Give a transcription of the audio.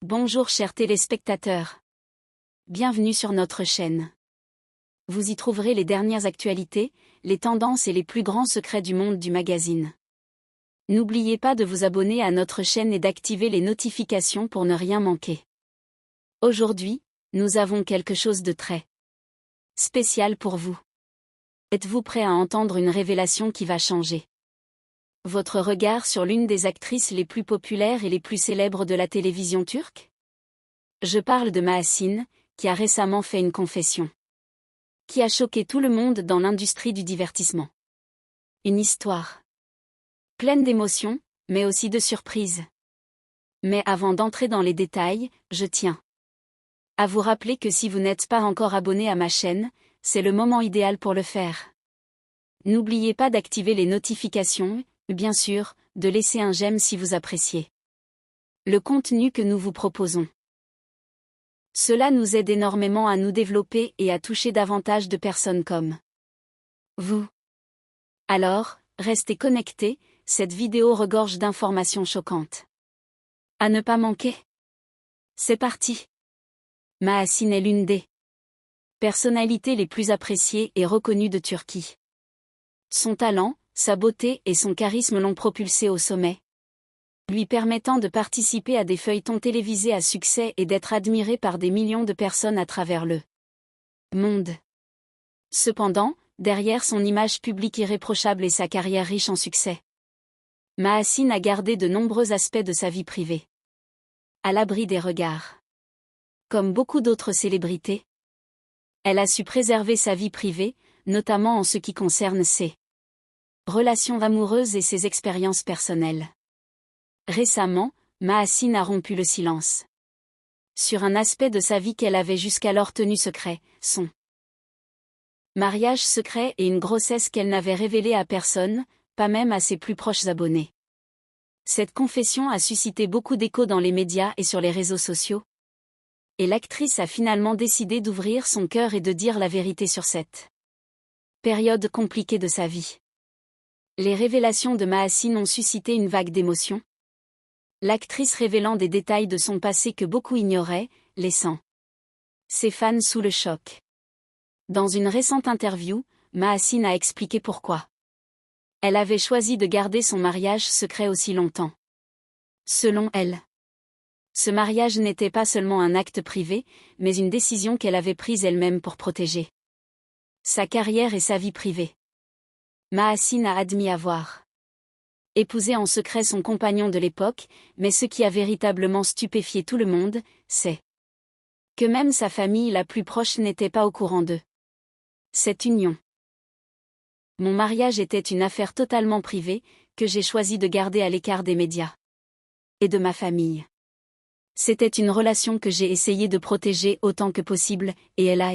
Bonjour chers téléspectateurs. Bienvenue sur notre chaîne. Vous y trouverez les dernières actualités, les tendances et les plus grands secrets du monde du magazine. N'oubliez pas de vous abonner à notre chaîne et d'activer les notifications pour ne rien manquer. Aujourd'hui, nous avons quelque chose de très spécial pour vous. Êtes-vous prêt à entendre une révélation qui va changer votre regard sur l'une des actrices les plus populaires et les plus célèbres de la télévision turque? Je parle de Mahasin, qui a récemment fait une confession qui a choqué tout le monde dans l'industrie du divertissement. Une histoire pleine d'émotions, mais aussi de surprises. Mais avant d'entrer dans les détails, je tiens à vous rappeler que si vous n'êtes pas encore abonné à ma chaîne, c'est le moment idéal pour le faire. N'oubliez pas d'activer les notifications, bien sûr, de laisser un j'aime si vous appréciez le contenu que nous vous proposons. Cela nous aide énormément à nous développer et à toucher davantage de personnes comme vous. Alors, restez connectés, cette vidéo regorge d'informations choquantes à ne pas manquer. C'est parti. Mahasin est l'une des personnalités les plus appréciées et reconnues de Turquie. Son talent, sa beauté et son charisme l'ont propulsé au sommet, lui permettant de participer à des feuilletons télévisés à succès et d'être admiré par des millions de personnes à travers le monde. Cependant, derrière son image publique irréprochable et sa carrière riche en succès, Mahasin a gardé de nombreux aspects de sa vie privée à l'abri des regards. Comme beaucoup d'autres célébrités, elle a su préserver sa vie privée, notamment en ce qui concerne ses relations amoureuses et ses expériences personnelles. Récemment, Mahasin a rompu le silence sur un aspect de sa vie qu'elle avait jusqu'alors tenu secret, son mariage secret et une grossesse qu'elle n'avait révélée à personne, pas même à ses plus proches abonnés. Cette confession a suscité beaucoup d'échos dans les médias et sur les réseaux sociaux. Et l'actrice a finalement décidé d'ouvrir son cœur et de dire la vérité sur cette période compliquée de sa vie. Les révélations de Mahasin ont suscité une vague d'émotions, l'actrice révélant des détails de son passé que beaucoup ignoraient, laissant ses fans sous le choc. Dans une récente interview, Mahasin a expliqué pourquoi elle avait choisi de garder son mariage secret aussi longtemps. Selon elle, ce mariage n'était pas seulement un acte privé, mais une décision qu'elle avait prise elle-même pour protéger sa carrière et sa vie privée. Mahasin a admis avoir épousé en secret son compagnon de l'époque, mais ce qui a véritablement stupéfié tout le monde, c'est que même sa famille la plus proche n'était pas au courant de cette union. Mon mariage était une affaire totalement privée, que j'ai choisi de garder à l'écart des médias et de ma famille. C'était une relation que j'ai essayé de protéger autant que possible, et elle a